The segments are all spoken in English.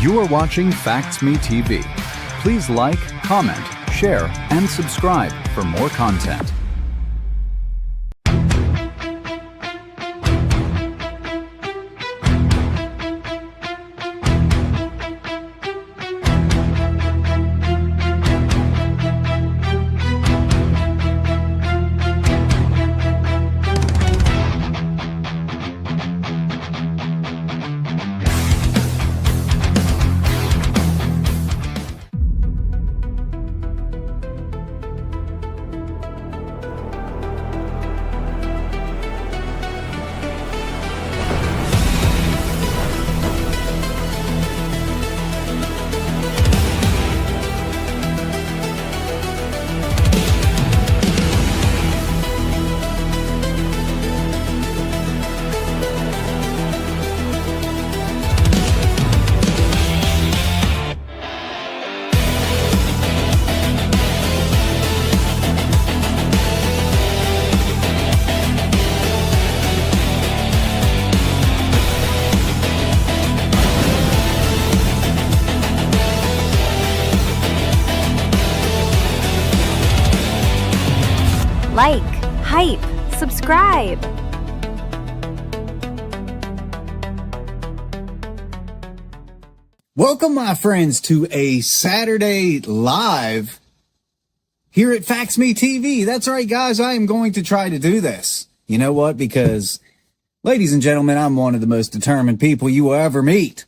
You are watching Facts Me TV. Please like, comment, share, and subscribe for more content. Like, hype, subscribe. Welcome, my friends, to a Saturday live here at Facts Me TV. That's right, guys. I am going to try to do this. You know what? Because, ladies and gentlemen, I'm one of the most determined people you will ever meet.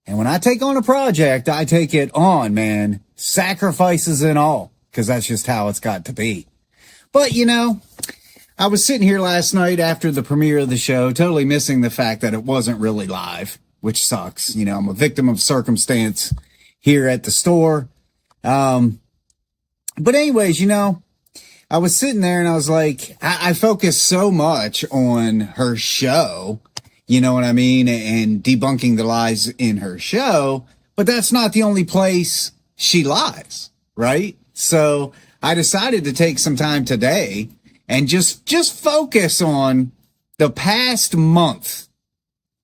And when I take on a project, I take it on, man. Sacrifices and all. Because that's just how it's got to be. But, you know, I was sitting here last night after the premiere of the show, totally missing the fact that it wasn't really live, which sucks. You know, I'm a victim of circumstance here at the store. But anyways, you know, I was sitting there and I was like, I focused so much on her show, you know what I mean, and debunking the lies in her show, but that's not the only place she lies, right? So I decided to take some time today and just focus on the past month,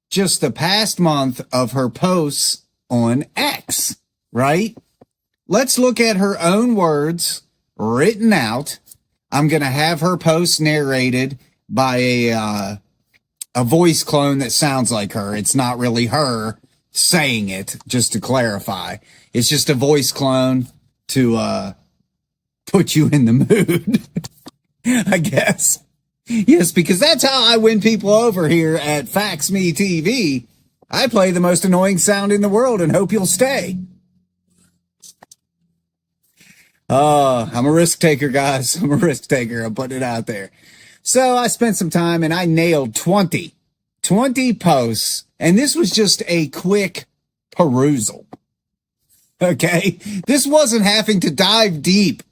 just the past month of her posts on X, right? Let's look at her own words written out. I'm going to have her post narrated by a voice clone that sounds like her. It's not really her saying it, just to clarify. It's just a voice clone to put you in the mood, I guess. Yes, because that's how I win people over here at Facts Me TV. I play the most annoying sound in the world and hope you'll stay. I'm a risk taker, guys. I'm a risk taker. I'm putting it out there. So I spent some time and I nailed 20 posts. And this was just a quick perusal. Okay. This wasn't having to dive deep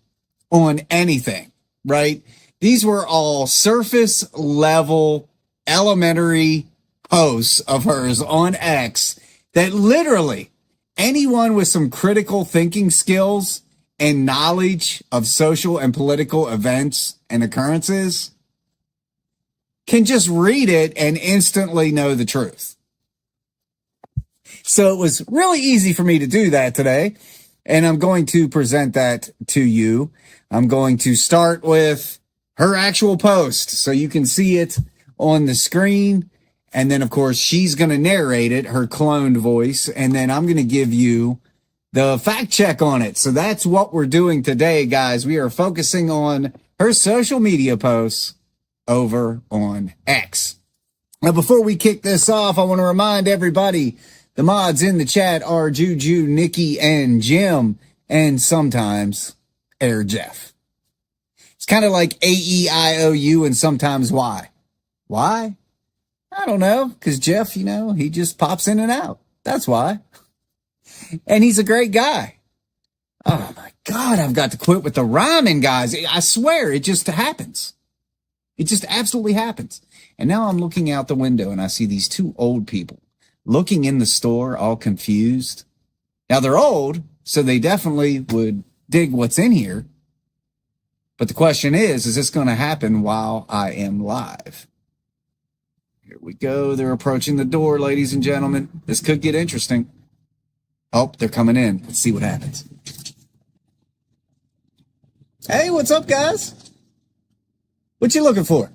on anything, right? These were all surface level elementary posts of hers on X that literally anyone with some critical thinking skills and knowledge of social and political events and occurrences can just read it and instantly know the truth. So it was really easy for me to do that today, and I'm going to present that to you. I'm going to start with her actual post so you can see it on the screen. And then, of course, she's going to narrate it, her cloned voice. And then I'm going to give you the fact check on it. So that's what we're doing today, guys. We are focusing on her social media posts over on X. Now, before we kick this off, I want to remind everybody the mods in the chat are Juju, Nikki, and Jim, and sometimes Air Jeff. It's kind of like AEIOU and sometimes Y. Why? I don't know, because Jeff, you know, he just pops in and out. That's why. And he's a great guy. Oh my God, I've got to quit with the rhyming, guys. I swear, it just happens. It just absolutely happens. And now I'm looking out the window and I see these two old people looking in the store, all confused. Now they're old, so they definitely would dig what's in here. But the question is this going to happen while I am live? Here we go. They're approaching the door, ladies and gentlemen. This could get interesting. Oh, they're coming in. Let's see what happens. Hey, what's up, guys? What you looking for?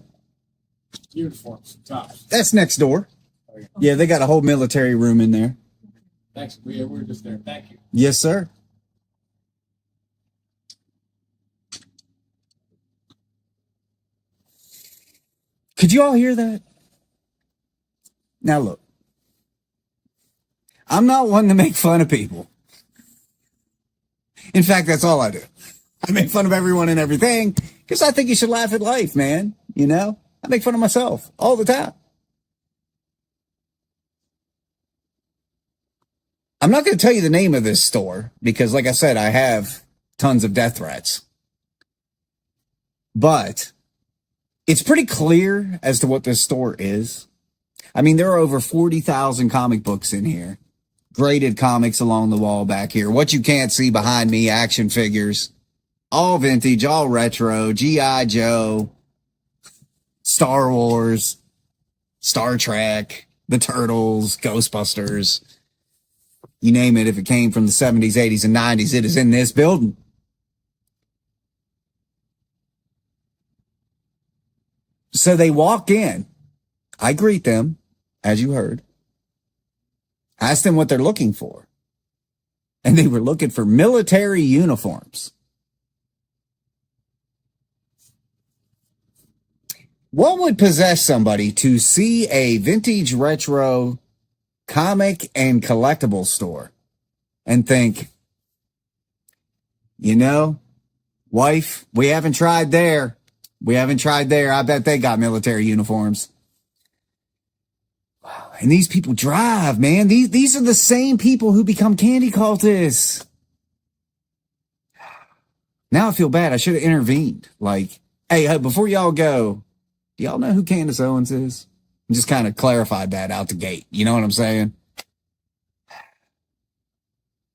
Uniforms, tops. That's next door. Yeah, they got a whole military room in there. Thanks. We're just there. Thank you. Yes, sir. Could you all hear that? Now look, I'm not one to make fun of people. In fact, that's all I do. I make fun of everyone and everything because I think you should laugh at life, man. You know, I make fun of myself all the time. I'm not going to tell you the name of this store because, like I said, I have tons of death threats. But it's pretty clear as to what this store is. I mean, there are over 40,000 comic books in here. Graded comics along the wall back here. What you can't see behind me, action figures. All vintage, all retro, G.I. Joe, Star Wars, Star Trek, the Turtles, Ghostbusters. You name it, if it came from the 70s, 80s, and 90s, it is in this building. So they walk in. I greet them, as you heard. Ask them what they're looking for. And they were looking for military uniforms. What would possess somebody to see a vintage retro comic and collectible store and think, you know, wife, we haven't tried there. We haven't tried there. I bet they got military uniforms. Wow. And these people drive, man. These are the same people who become candy cultists. Now I feel bad. I should have intervened. Like, hey, before y'all go, do y'all know who Candace Owens is? I just kind of clarified that out the gate. You know what I'm saying?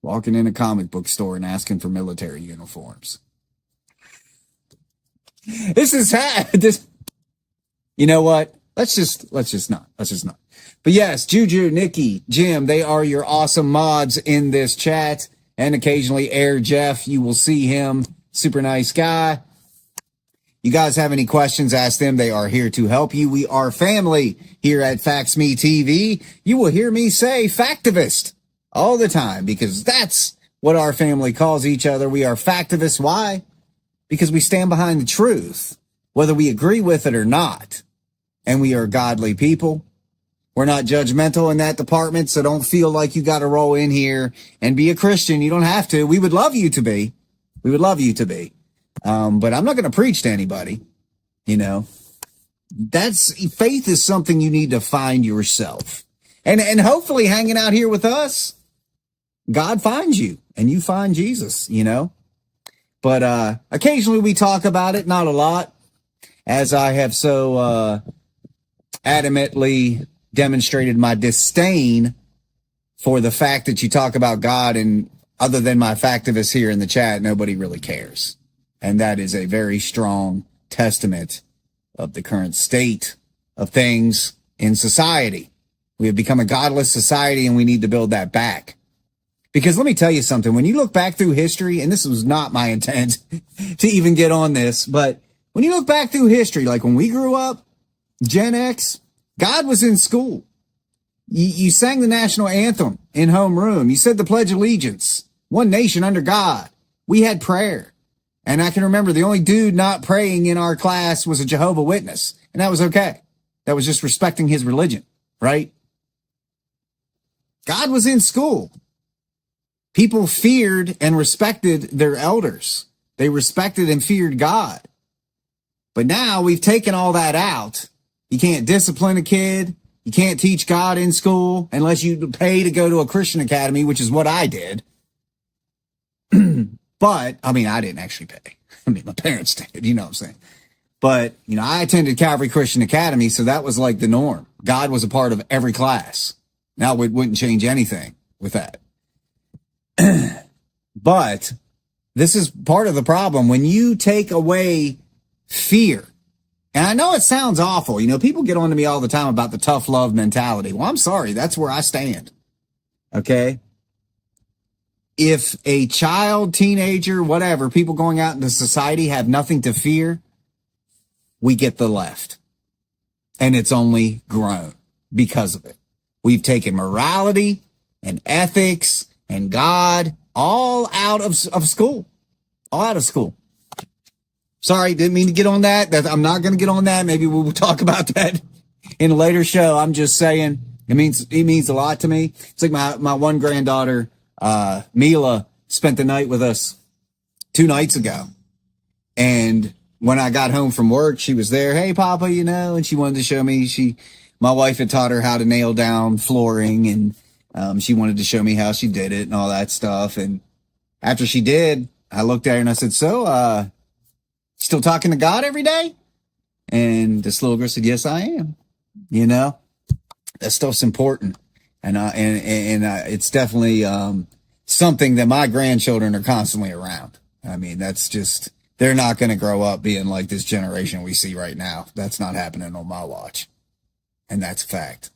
Walking in a comic book store and asking for military uniforms. This is this. You know what? Let's just not. But yes, Juju, Nikki, Jim, they are your awesome mods in this chat. And occasionally Air Jeff, you will see him. Super nice guy. You guys have any questions, ask them. They are here to help you. We are family here at Facts Me TV. You will hear me say factivist all the time because that's what our family calls each other. We are factivists. Why? Because we stand behind the truth, whether we agree with it or not. And we are godly people. We're not judgmental in that department, so don't feel like you got to roll in here and be a Christian. You don't have to. We would love you to be. We would love you to be. But I'm not going to preach to anybody, you know. Faith is something you need to find yourself. And hopefully hanging out here with us, God finds you and you find Jesus, you know. But occasionally we talk about it, not a lot, as I have so adamantly demonstrated my disdain for the fact that you talk about God, and other than my factivists here in the chat, nobody really cares. And that is a very strong testament of the current state of things in society. We have become a godless society, and we need to build that back. Because let me tell you something, when you look back through history, and this was not my intent to even get on this, but when you look back through history, like when we grew up, Gen X, God was in school. You sang the national anthem in homeroom. You said the Pledge of Allegiance, one nation under God. We had prayer. And I can remember the only dude not praying in our class was a Jehovah's Witness. And that was okay. That was just respecting his religion, right? God was in school. People feared and respected their elders. They respected and feared God. But now we've taken all that out. You can't discipline a kid. You can't teach God in school unless you pay to go to a Christian academy, which is what I did. But, I mean, I didn't actually pay. I mean, my parents did, you know what I'm saying? But, you know, I attended Calvary Christian Academy, so that was like the norm. God was a part of every class. Now, it wouldn't change anything with that. But this is part of the problem. When you take away fear, and I know it sounds awful. You know, people get on to me all the time about the tough love mentality. Well, I'm sorry. That's where I stand. Okay? if a child, teenager, whatever, people going out into society have nothing to fear, we get the left. And it's only grown because of it. We've taken morality and ethics and God all out of school. All out of school. Sorry, didn't mean to get on that. I'm not going to get on that. Maybe we'll talk about that in a later show. I'm just saying it means a lot to me. It's like my one granddaughter, Mila, spent the night with us 2 nights ago. And when I got home from work, she was there. Hey, Papa, and she wanted to show me. My wife had taught her how to nail down flooring, and she wanted to show me how she did it and all that stuff. And after she did, I looked at her and I said, so, still talking to God every day? And this little girl said, yes, I am. That stuff's important. And it's definitely, something that my grandchildren are constantly around. I mean, that's just, they're not going to grow up being like this generation we see right now. That's not happening on my watch. And that's a fact.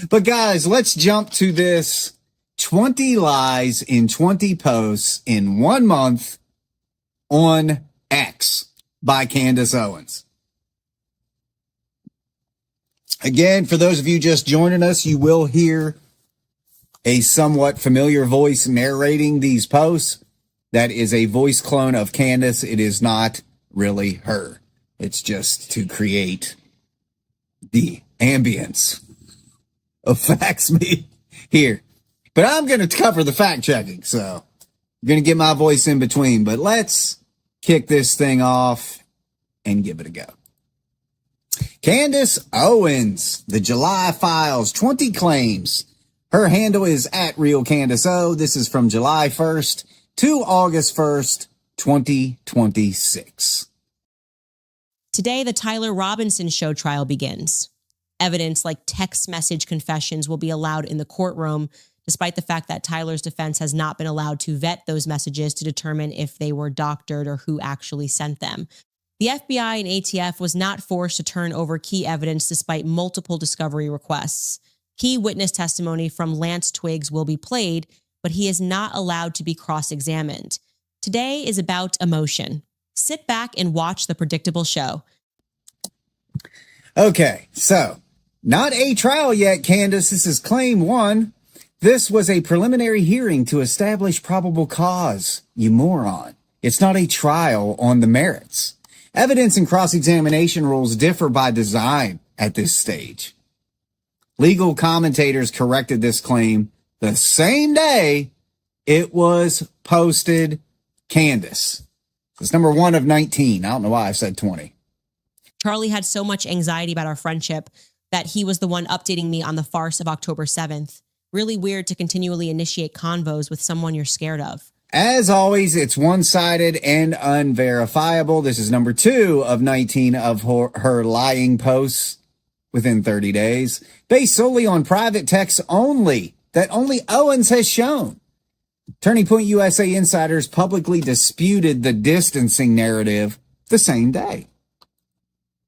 But guys, let's jump to this 20 lies in 20 posts in 1 month on X by Candace Owens. Again, for those of you just joining us, you will hear a somewhat familiar voice narrating these posts. That is a voice clone of Candace. It is not really her. It's just to create the ambience of Facts Me here. But I'm going to cover the fact checking, so I'm going to get my voice in between. But let's kick this thing off and give it a go. Candace Owens, the July Files, 20 claims. Her handle is @RealCandaceO. This is from July 1st to August 1st, 2026. Today, the Tyler Robinson show trial begins. Evidence like text message confessions will be allowed in the courtroom, despite the fact that Tyler's defense has not been allowed to vet those messages to determine if they were doctored or who actually sent them. The FBI and ATF was not forced to turn over key evidence despite multiple discovery requests. Key witness testimony from Lance Twiggs will be played, but he is not allowed to be cross-examined. Today is about emotion. Sit back and watch the predictable show. Okay, so not a trial yet, Candace. This is claim 1. This was a preliminary hearing to establish probable cause, you moron. It's not a trial on the merits. Evidence and cross-examination rules differ by design at this stage. Legal commentators corrected this claim the same day it was posted. Candace. It's number 1 of 19. I don't know why I said 20. Charlie had so much anxiety about our friendship that he was the one updating me on the farce of October 7th. Really weird to continually initiate convos with someone you're scared of. As always, it's one-sided and unverifiable. This is number 2 of 19 of her lying posts within 30 days, based solely on private texts only that only Owens has shown. Turning Point USA insiders publicly disputed the distancing narrative the same day.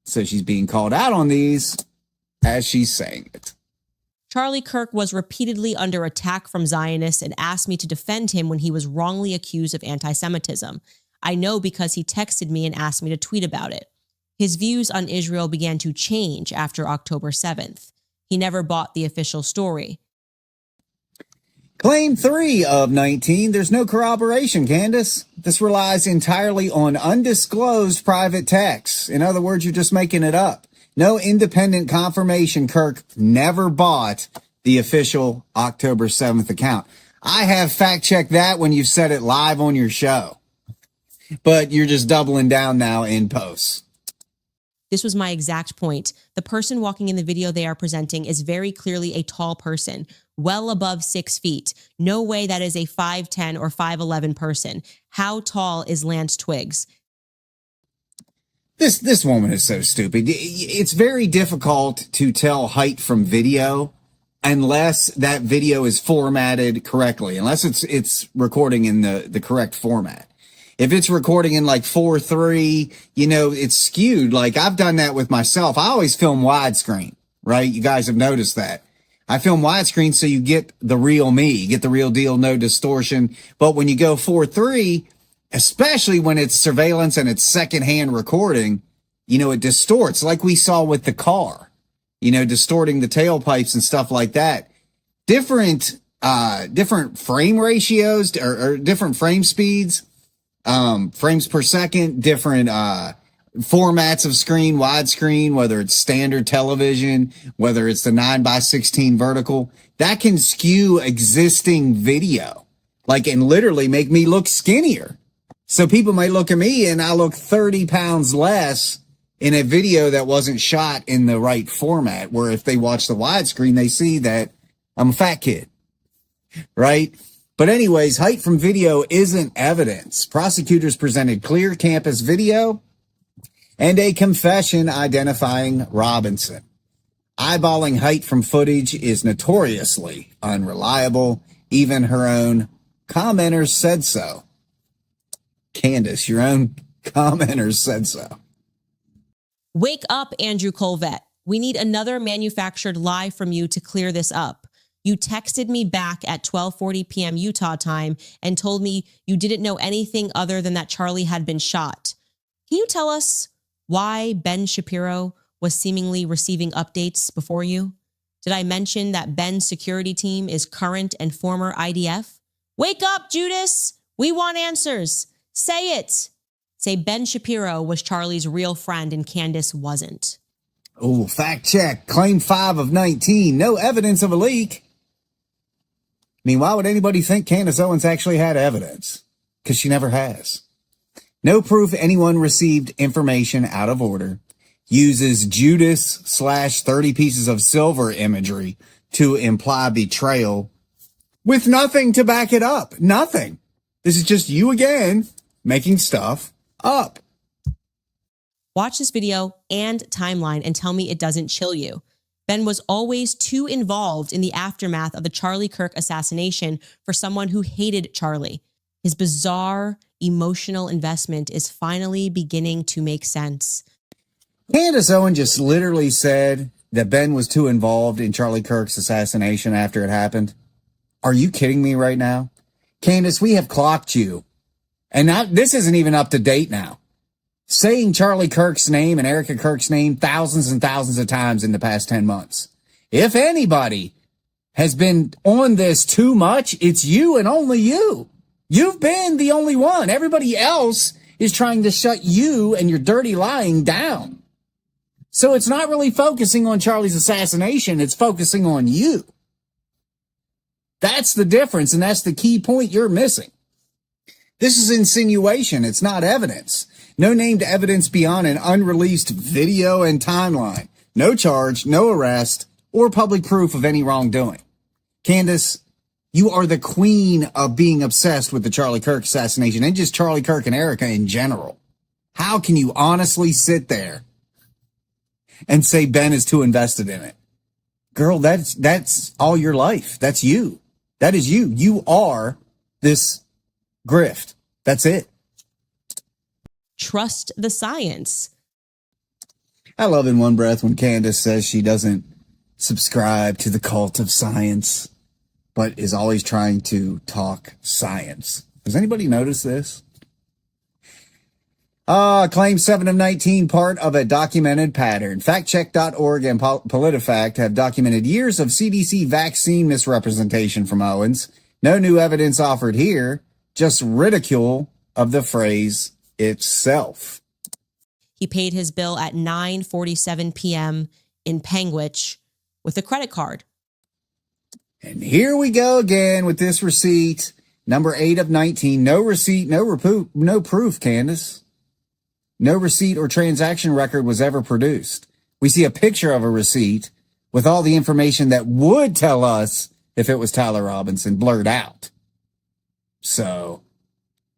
So she's being called out on these as she's saying it. Charlie Kirk was repeatedly under attack from Zionists and asked me to defend him when he was wrongly accused of anti-Semitism. I know because he texted me and asked me to tweet about it. His views on Israel began to change after October 7th. He never bought the official story. Claim 3 of 19. There's no corroboration, Candace. This relies entirely on undisclosed private texts. In other words, you're just making it up. No independent confirmation Kirk never bought the official October 7th account. I have fact-checked that when you've said it live on your show. But you're just doubling down now in posts. This was my exact point. The person walking in the video they are presenting is very clearly a tall person, well above 6 feet. No way that is a 5'10 or 5'11 person. How tall is Lance Twiggs? This woman is so stupid. It's very difficult to tell height from video unless that video is formatted correctly, unless it's recording in the correct format. If it's recording in like 4:3, it's skewed. Like I've done that with myself. I always film widescreen, right? You guys have noticed that. I film widescreen so you get the real me, get the real deal, no distortion. But when you go 4:3, especially when it's surveillance and it's secondhand recording, it distorts like we saw with the car, distorting the tailpipes and stuff like that. Different frame ratios or different frame speeds, frames per second, different, formats of screen, widescreen, whether it's standard television, whether it's the 9:16 vertical, that can skew existing video, and literally make me look skinnier. So people might look at me and I look 30 pounds less in a video that wasn't shot in the right format, where if they watch the widescreen, they see that I'm a fat kid, right? But anyways, height from video isn't evidence. Prosecutors presented clear campus video and a confession identifying Robinson. Eyeballing height from footage is notoriously unreliable. Even her own commenters said so. Candace, your own commenters said so. Wake up, Andrew Colvett. We need another manufactured lie from you to clear this up. You texted me back at 12:40 p.m. Utah time and told me you didn't know anything other than that Charlie had been shot. Can you tell us why Ben Shapiro was seemingly receiving updates before you? Did I mention that Ben's security team is current and former IDF? Wake up, Judas! We want answers. Say it. Say Ben Shapiro was Charlie's real friend and Candace wasn't. Oh, fact check. Claim 5 of 19. No evidence of a leak. I mean, why would anybody think Candace Owens actually had evidence? Because she never has. No proof anyone received information out of order. Uses Judas/30 pieces of silver imagery to imply betrayal with nothing to back it up. Nothing. This is just you again making stuff up. Watch this video and timeline and tell me it doesn't chill you. Ben was always too involved in the aftermath of the Charlie Kirk assassination for someone who hated Charlie. His bizarre emotional investment is finally beginning to make sense. Candace Owens just literally said that Ben was too involved in Charlie Kirk's assassination after it happened. Are you kidding me right now? Candace, we have clocked you. And now, this isn't even up to date now. Saying Charlie Kirk's name and Erica Kirk's name thousands and thousands of times in the past 10 months. If anybody has been on this too much, it's you and only you. You've been the only one. Everybody else is trying to shut you and your dirty lying down. So it's not really focusing on Charlie's assassination. It's focusing on you. That's the difference, and that's the key point you're missing. This is insinuation. It's not evidence. No named evidence beyond an unreleased video and timeline. No charge, no arrest, or public proof of any wrongdoing. Candace, you are the queen of being obsessed with the Charlie Kirk assassination and just Charlie Kirk and Erica in general. How can you honestly sit and say Ben is too invested in it? Girl, that's all your life. That's you. That is you. You are this grift. That's it. Trust the science. I love in one breath when Candace says she doesn't subscribe to the cult of science, but is always trying to talk science. Has anybody noticed this? Claim 7 of 19, part of a documented pattern. Factcheck.org and PolitiFact have documented years of CDC vaccine misrepresentation from Owens. No new evidence offered here, just ridicule of the phrase itself. He paid his bill at 9:47 p.m. in Panguitch with a credit card. And here we go again with this receipt. Number 8 of 19. No receipt, no proof, Candace. No receipt or transaction record was ever produced. We see a picture of a receipt with all the information that would tell us if it was Tyler Robinson blurred out. So,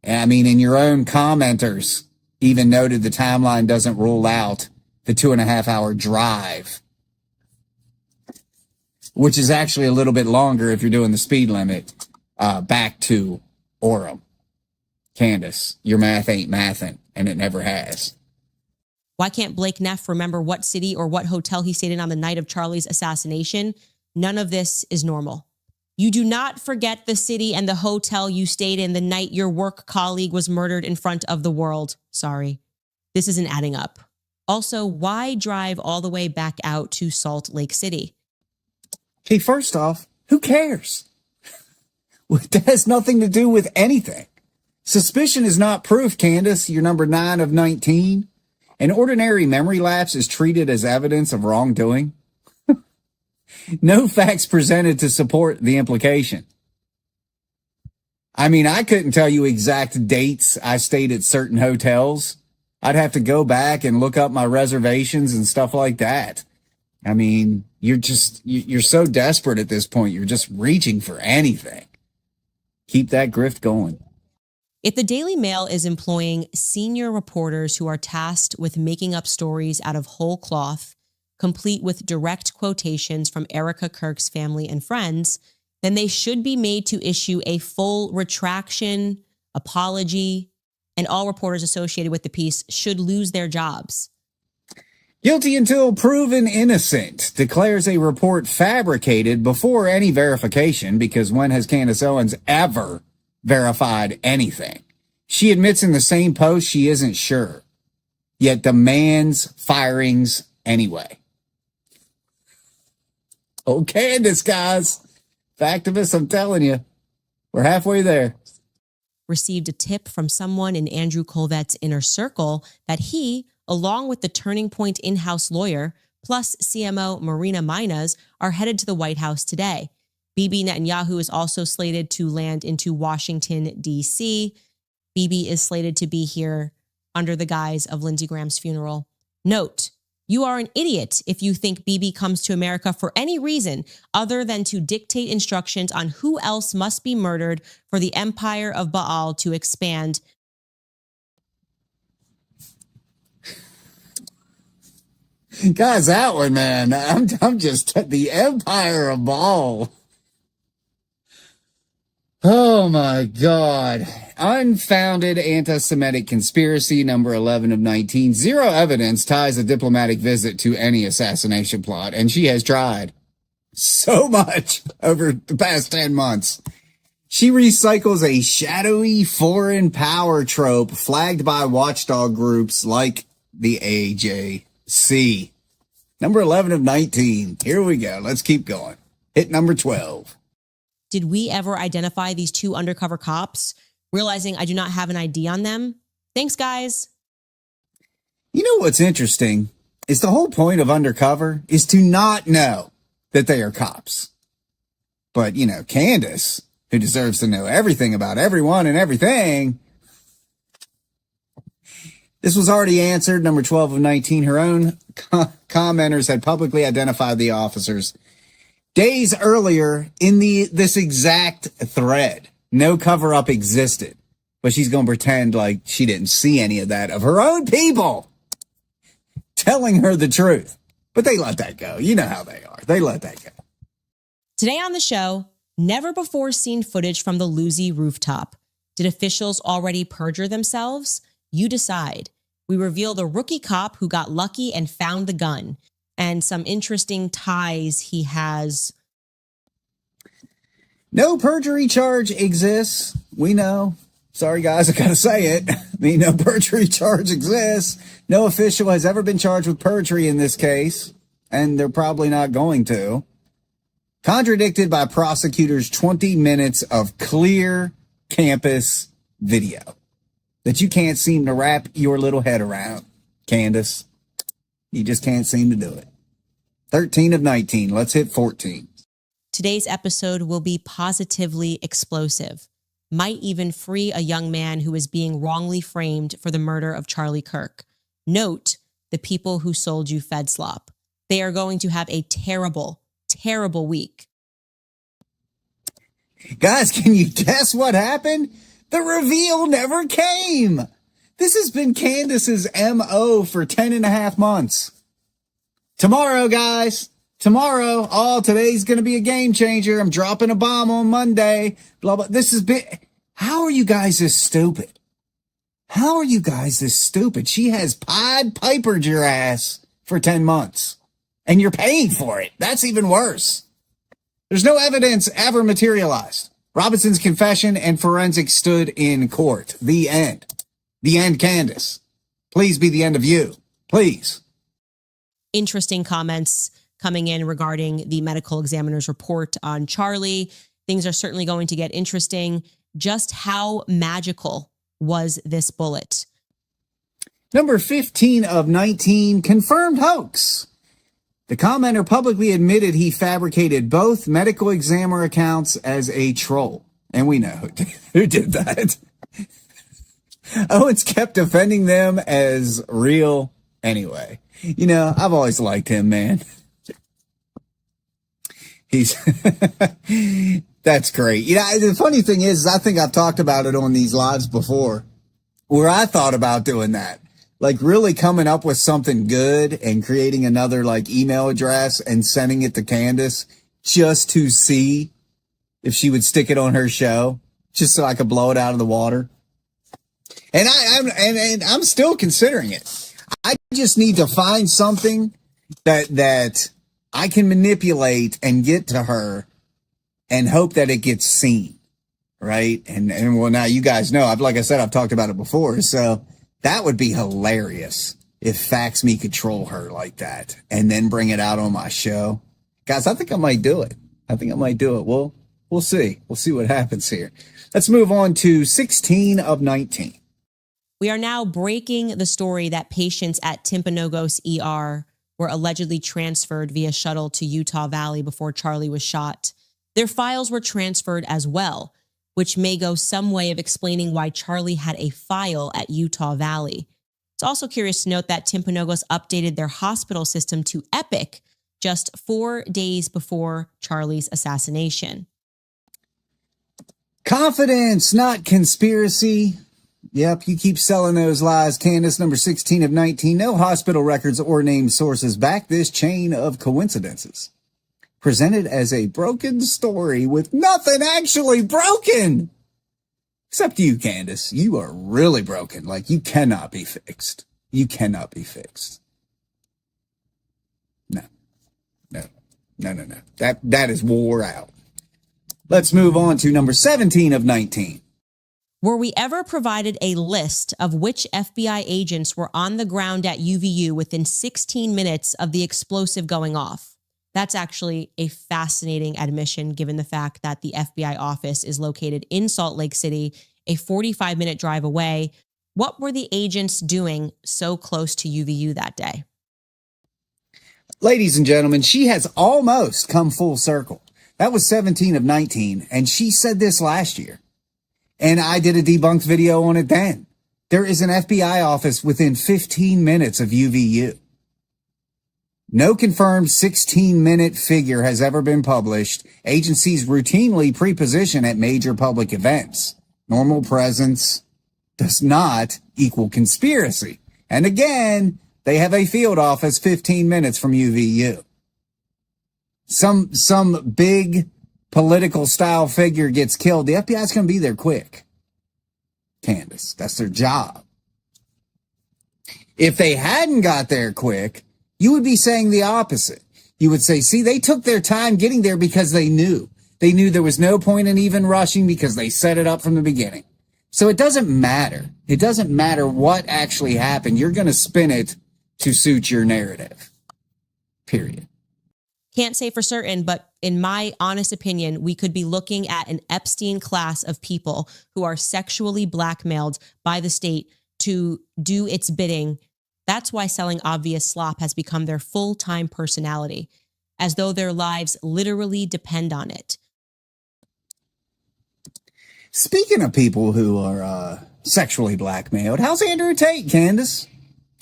I mean, in your own commenters even noted the timeline doesn't rule out the 2.5 hour drive, which is actually a little bit longer if you're doing the speed limit, back to Orem. Candace, your math ain't mathin', and it never has. Why can't Blake Neff remember what city or what hotel he stayed in on the night of Charlie's assassination? None of this is normal. You do not forget the city and the hotel you stayed in the night your work colleague was murdered in front of the world. Sorry. This isn't adding up. Also, why drive all the way back out to Salt Lake City? Okay, first off, who cares? That has nothing to do with anything. Suspicion is not proof, Candace. You're number 9 of 19. An ordinary memory lapse is treated as evidence of wrongdoing. No facts presented to support the implication. I mean, I couldn't tell you exact dates I stayed at certain hotels. I'd have to go back and look up my reservations and stuff like that. I mean, you're so desperate at this point. You're just reaching for anything. Keep that grift going. If the Daily Mail is employing senior reporters who are tasked with making up stories out of whole cloth, complete with direct quotations from Erica Kirk's family and friends, then they should be made to issue a full retraction, apology, and all reporters associated with the piece should lose their jobs. Guilty until proven innocent, declares a report fabricated before any verification, because when has Candace Owens ever verified anything? She admits in the same post she isn't sure, yet demands firings anyway. Oh, Candace, guys. Factivist, I'm telling you, we're halfway there. Received a tip from someone in Andrew Colvette's inner circle that he, along with the Turning Point in-house lawyer, plus CMO Marina Minas, are headed to the White House today. Bibi Netanyahu is also slated to land into Washington, D.C. Bibi is slated to be here under the guise of Lindsey Graham's funeral. Note, you are an idiot if you think Bibi comes to America for any reason other than to dictate instructions on who else must be murdered for the empire of Baal to expand. Guys, that one, man, I'm just the empire of Baal. Oh my God. Unfounded anti-Semitic conspiracy, number 11 of 19. Zero evidence ties a diplomatic visit to any assassination plot, and she has tried so much over the past 10 months. She recycles a shadowy foreign power trope flagged by watchdog groups like the AJC. Number 11 of 19. Here we go. Let's keep going. Hit number 12. Did we ever identify these two undercover cops? Realizing I do not have an ID on them? Thanks, guys. You know what's interesting is the whole point of undercover is to not know that they are cops. But, you know, Candace, who deserves to know everything about everyone and everything, this was already answered. Number 12 of 19, her own commenters had publicly identified the officers days earlier in this exact thread. No cover-up existed, but she's going to pretend like she didn't see any of that of her own people telling her the truth. But they let that go. You know how they are. They let that go. Today on the show, never before seen footage from the Lucy rooftop. Did officials already perjure themselves? You decide. We reveal the rookie cop who got lucky and found the gun, and some interesting ties he has. No perjury charge exists. We know. Sorry, guys, I gotta say it. I mean, no perjury charge exists. No official has ever been charged with perjury in this case, and they're probably not going to. Contradicted by prosecutors' 20 minutes of clear campus video that you can't seem to wrap your little head around, Candace. You just can't seem to do it. 13 of 19. Let's hit 14. Today's episode will be positively explosive. Might even free a young man who is being wrongly framed for the murder of Charlie Kirk. Note the people who sold you FedSlop. They are going to have a terrible, terrible week. Guys, can you guess what happened? The reveal never came. This has been Candace's MO for 10 and a half months. Tomorrow, guys. Tomorrow. Oh, today's going to be a game changer. I'm dropping a bomb on Monday. Blah, blah. This has been... How are you guys this stupid? How are you guys this stupid? She has Pied Pipered your ass for 10 months. And you're paying for it. That's even worse. There's no evidence ever materialized. Robinson's confession and forensics stood in court. The end. The end, Candace. Please be the end of you. Please. Interesting comments coming in regarding the medical examiner's report on Charlie. Things are certainly going to get interesting. Just how magical was this bullet? Number 15 of 19, confirmed hoax. The commenter publicly admitted he fabricated both medical examiner accounts as a troll. And we know who did that. Owens kept defending them as real anyway. You know, I've always liked him, man. That's great. You know, the funny thing is, I think I've talked about it on these lives before, where I thought about doing that. Like really coming up with something good and creating another like email address and sending it to Candace just to see if she would stick it on her show, just so I could blow it out of the water. And I'm still considering it. I just need to find something that I can manipulate and get to her and hope that it gets seen. Right. And well, now you guys know, like I said, I've talked about it before. So that would be hilarious if Fax Me could troll her like that and then bring it out on my show. Guys, I think I might do it. We'll see. We'll see what happens here. Let's move on to 16 of 19. We are now breaking the story that patients at Timpanogos ER were allegedly transferred via shuttle to Utah Valley before Charlie was shot. Their files were transferred as well, which may go some way of explaining why Charlie had a file at Utah Valley. It's also curious to note that Timpanogos updated their hospital system to Epic just 4 days before Charlie's assassination. Confidence, not conspiracy. Yep, you keep selling those lies, Candace. Number 16 of 19. No hospital records or named sources back this chain of coincidences. Presented as a broken story with nothing actually broken. Except you, Candace. You are really broken. Like, you cannot be fixed. You cannot be fixed. No. That is wore out. Let's move on to number 17 of 19. Were we ever provided a list of which FBI agents were on the ground at UVU within 16 minutes of the explosive going off? That's actually a fascinating admission, given the fact that the FBI office is located in Salt Lake City, a 45-minute drive away. What were the agents doing so close to UVU that day? Ladies and gentlemen, she has almost come full circle. That was 17 of 19, and she said this last year. And I did a debunked video on it then. There is an FBI office within 15 minutes of UVU. No confirmed 16-minute figure has ever been published. Agencies routinely pre-position at major public events. Normal presence does not equal conspiracy. And again, they have a field office 15 minutes from UVU. Some big political style figure gets killed. The FBI's going to be there quick. Candace, that's their job. If they hadn't got there quick, you would be saying the opposite. You would say, see, they took their time getting there because they knew. They knew there was no point in even rushing because they set it up from the beginning. So it doesn't matter. It doesn't matter what actually happened. You're going to spin it to suit your narrative. Period. Can't say for certain, but in my honest opinion, we could be looking at an Epstein class of people who are sexually blackmailed by the state to do its bidding. That's why selling obvious slop has become their full-time personality, as though their lives literally depend on it. Speaking of people who are sexually blackmailed, how's Andrew Tate, Candace?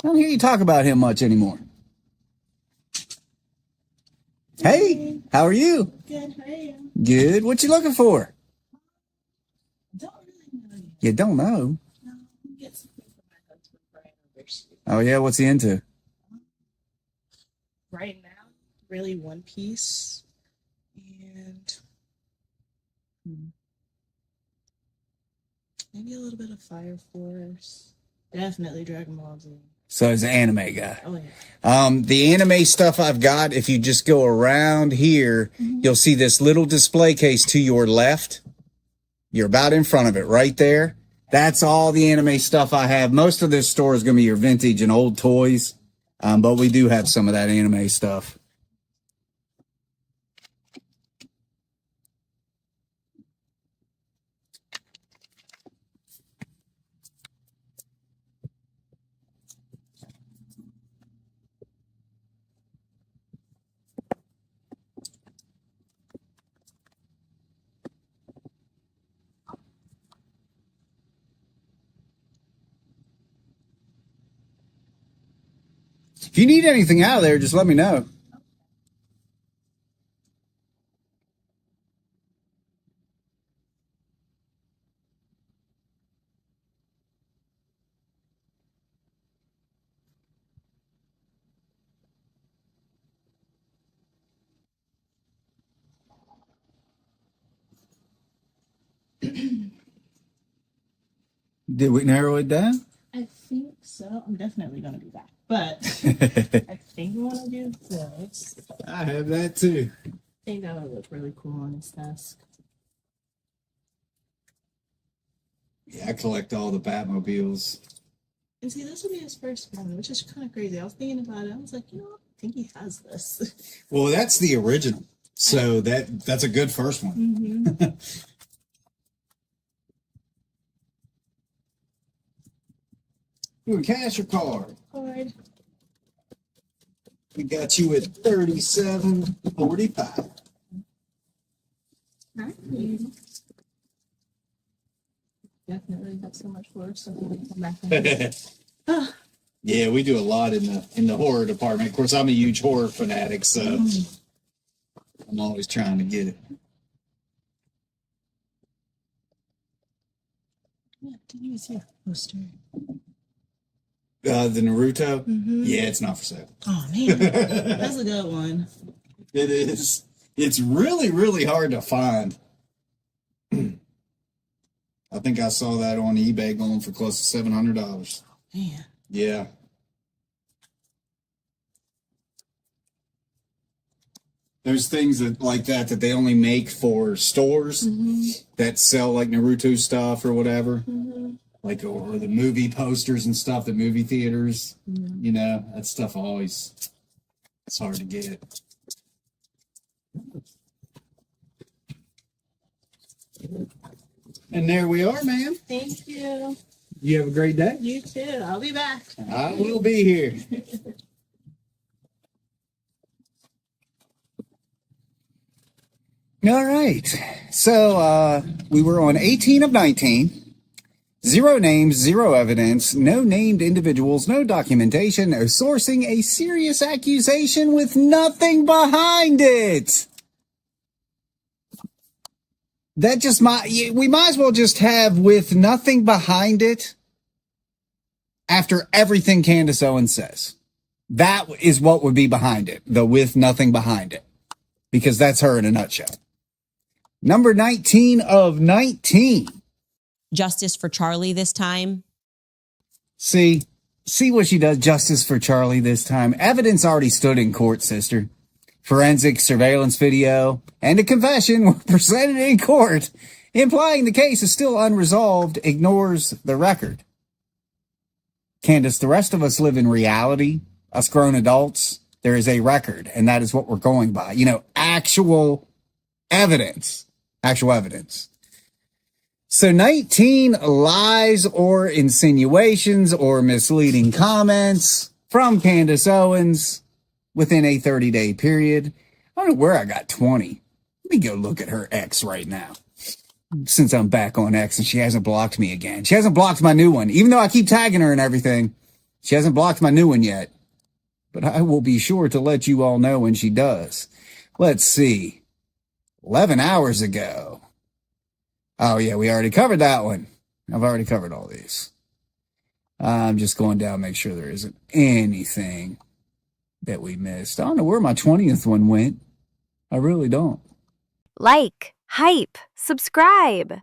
I don't hear you talk about him much anymore. Hey, how are you? Good, how are you? Good. What you looking for? Don't really know. You don't know. No, I'm get something for my husband for anniversary. Oh, yeah? What's he into? Right now, really one piece. And maybe a little bit of Fire Force. Definitely Dragon Ball Z. So he's an anime guy. Oh, yeah. The anime stuff I've got, if you just go around here, you'll see this little display case to your left. You're about in front of it right there. That's all the anime stuff I have. Most of this store is going to be your vintage and old toys. But we do have some of that anime stuff. If you need anything out of there, just let me know. Did we narrow it down? I think so. I'm definitely going to be back. But I think I want to do this. I have that too. I think that would look really cool on his desk. Yeah, I collect all the Batmobiles. And see, this would be his first one, which is kind of crazy. I was thinking about it. I was like, you know, I think he has this. Well, that's the original. So that's a good first one. Mm-hmm. You cash or card? Card. We got you at $37.45. Definitely got so much work, so we can come back and Yeah, we do a lot in the horror department. Of course, I'm a huge horror fanatic, so I'm always trying to get it. Yeah, did you see a poster? The Naruto? Mm-hmm. Yeah, it's not for sale. Oh, man. That's a good one. It is. It's really, really hard to find. I think I saw that on eBay going for close to $700. Man. Yeah. There's things that like that they only make for stores that sell like Naruto stuff or whatever. Like, or the movie posters and stuff, the movie theaters, you know, that stuff always, it's hard to get. And there we are, ma'am. Thank you. You have a great day. You too. I'll be back. I will be here. All right. So we were on 18 of 19. 0 names, 0 evidence, no named individuals, no documentation, no sourcing, a serious accusation with nothing behind it. That just we might as well just have with nothing behind it after everything Candace Owens says. That is what would be behind it, the with nothing behind it, because that's her in a nutshell. Number 19 of 19. Justice for Charlie this time. See what she does. Justice for Charlie this time. Evidence already stood in court, sister. Forensic surveillance video and a confession were presented in court, implying the case is still unresolved, ignores the record. Candace, the rest of us live in reality. Us grown adults, there is a record, and that is what we're going by. You know, actual evidence. Actual evidence. So 19 lies or insinuations or misleading comments from Candace Owens within a 30-day period. I don't know where I got 20. Let me go look at her X right now. Since I'm back on X and she hasn't blocked me again. She hasn't blocked my new one. Even though I keep tagging her and everything, she hasn't blocked my new one yet. But I will be sure to let you all know when she does. Let's see. 11 hours ago. Oh, yeah, we already covered that one. I've already covered all these. I'm just going down, make sure there isn't anything that we missed. I don't know where my 20th one went. I really don't. Like, hype, subscribe.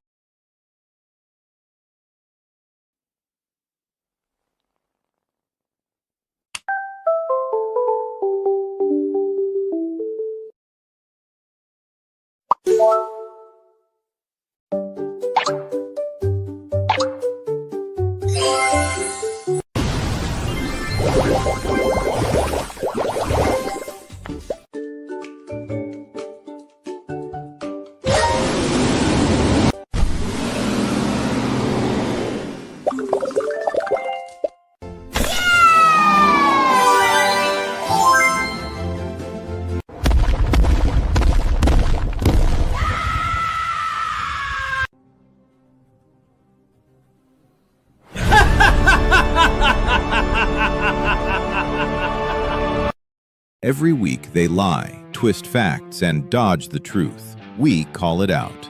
Every week they lie, twist facts, and dodge the truth. We call it out.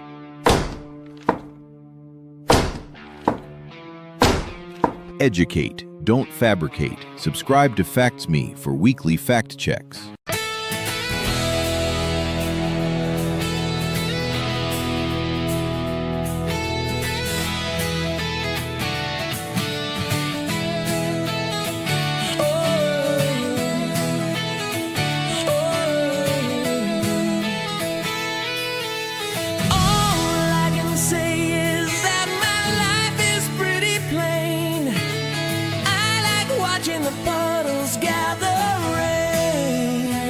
Educate, don't fabricate. Subscribe to Facts Me for weekly fact checks. Watching the puddles gather rain.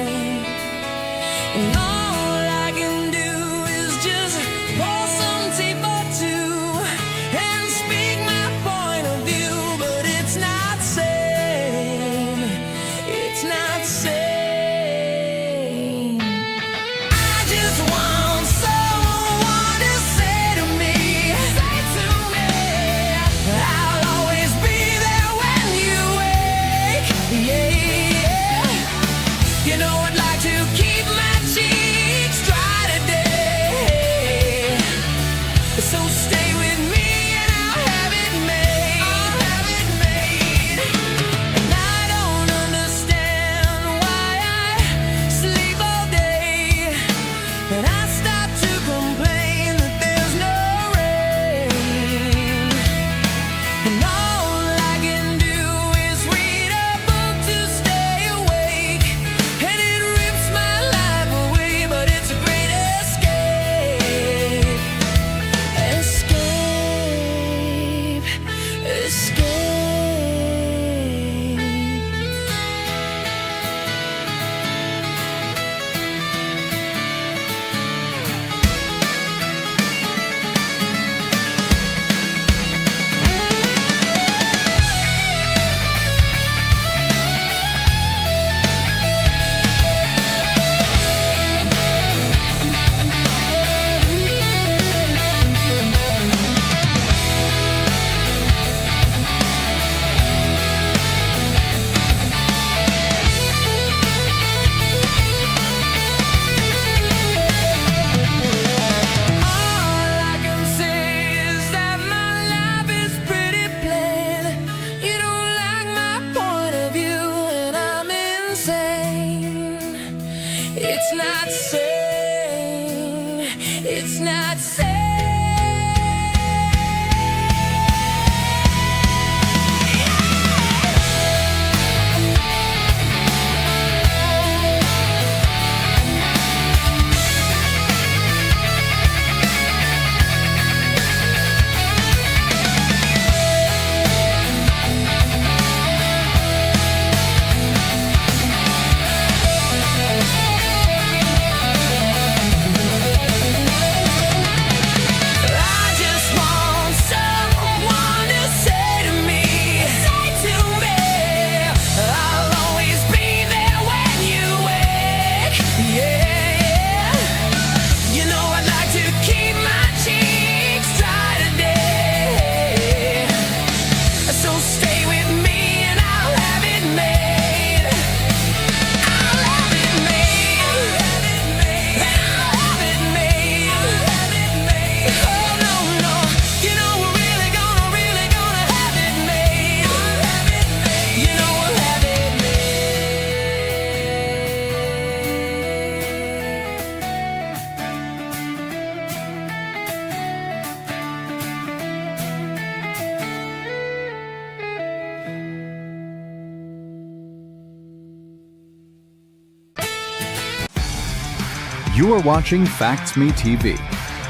You are watching Facts Me TV.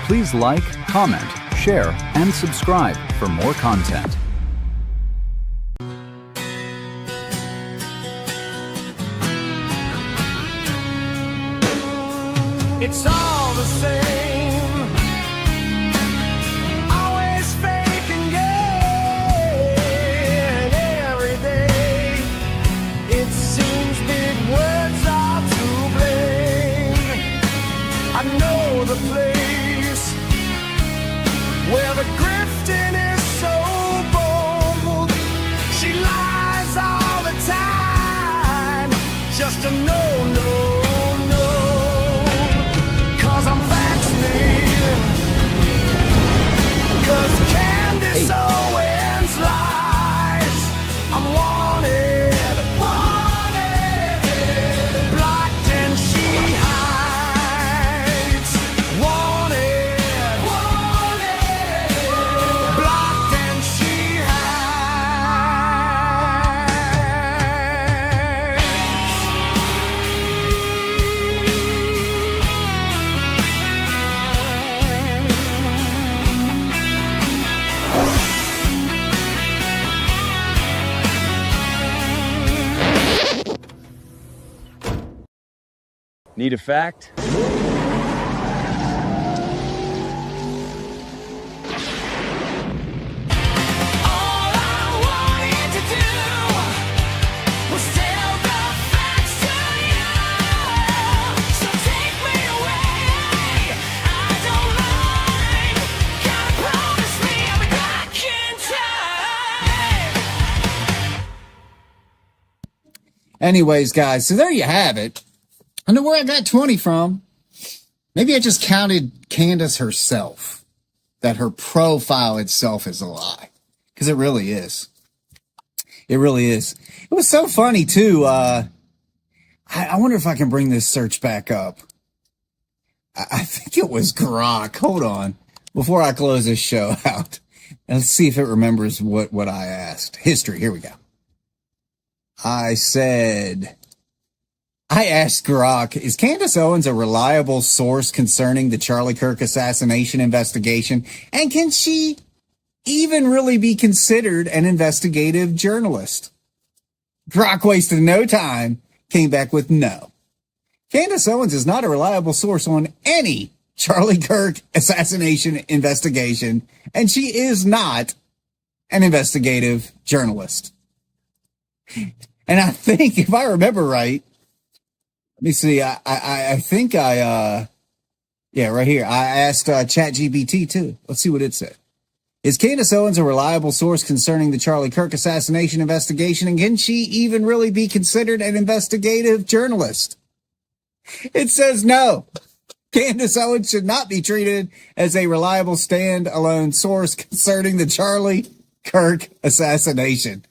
Please like, comment, share, and subscribe for more content. It's all the same. Always faking gain every day. It seems big words are to blame. I know the place where the grifting is so bold. She lies all the time just to know, no. Cause Candace Owens lies. I'm wanted, blocked and she hides. Wanted, blocked and she Need a fact? Anyways, guys, so there you have it. I know where I got 20 from. Maybe I just counted Candace herself, that her profile itself is a lie. Because it really is. It really is. It was so funny, too. I wonder if I can bring this search back up. I think it was Grok. Hold on. Before I close this show out. Let's see if it remembers what I asked. History. Here we go. I asked Grok, is Candace Owens a reliable source concerning the Charlie Kirk assassination investigation? And can she even really be considered an investigative journalist? Grok wasted no time, came back with no. Candace Owens is not a reliable source on any Charlie Kirk assassination investigation, and she is not an investigative journalist. And I think, if I remember right, let me see. I think right here. I asked ChatGPT too. Let's see what it said. Is Candace Owens a reliable source concerning the Charlie Kirk assassination investigation? And can she even really be considered an investigative journalist? It says no. Candace Owens should not be treated as a reliable stand-alone source concerning the Charlie Kirk assassination.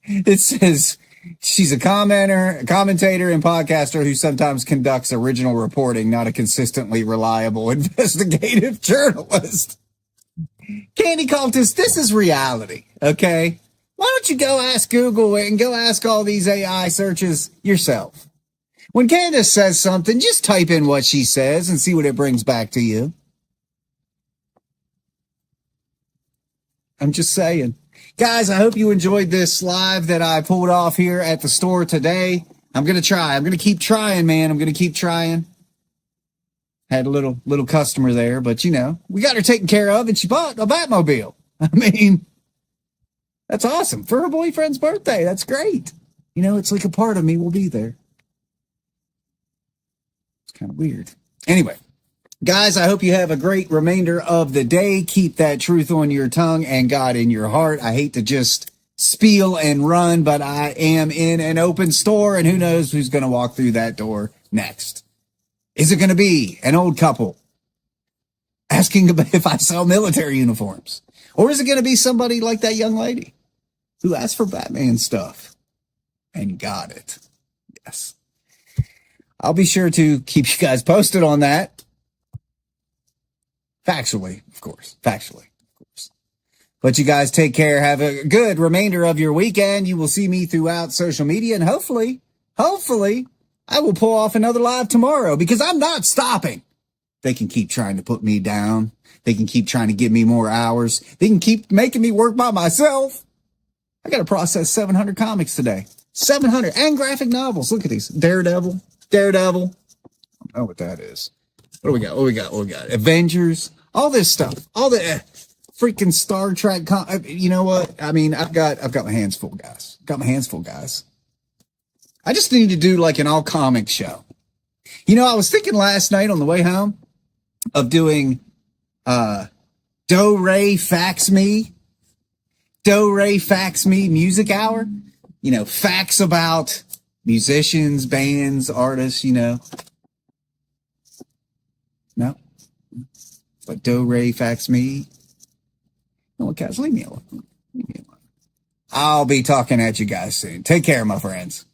It says she's a commentator, and podcaster who sometimes conducts original reporting, not a consistently reliable investigative journalist. Candy Cultist, this is reality, okay? Why don't you go ask Google and go ask all these AI searches yourself? When Candace says something, just type in what she says and see what it brings back to you. I'm just saying. Guys, I hope you enjoyed this live that I pulled off here at the store today. I'm going to try. I'm going to keep trying, man. I'm going to keep trying. Had a little customer there, but, we got her taken care of, and she bought a Batmobile. I mean, that's awesome. For her boyfriend's birthday. That's great. It's like a part of me will be there. It's kind of weird. Anyway. Guys, I hope you have a great remainder of the day. Keep that truth on your tongue and God in your heart. I hate to just spiel and run, but I am in an open store, and who knows who's going to walk through that door next. Is it going to be an old couple asking if I sell military uniforms? Or is it going to be somebody like that young lady who asked for Batman stuff and got it? Yes. I'll be sure to keep you guys posted on that. Factually, of course. But you guys take care. Have a good remainder of your weekend. You will see me throughout social media, and hopefully, I will pull off another live tomorrow because I'm not stopping. They can keep trying to put me down. They can keep trying to give me more hours. They can keep making me work by myself. I got to process 700 comics today. 700 and graphic novels. Look at these. Daredevil. I don't know what that is. What do we got? What we got? Avengers. All this stuff. All the freaking Star Trek. You know what? I mean, I've got my hands full, guys. I just need to do like an all comic show. You know, I was thinking last night on the way home of doing Do Re Fax Me music hour. You know, facts about musicians, bands, artists, you know. No. But Do Re Fax Me. No, guys, leave me alone. I'll be talking at you guys soon. Take care, my friends.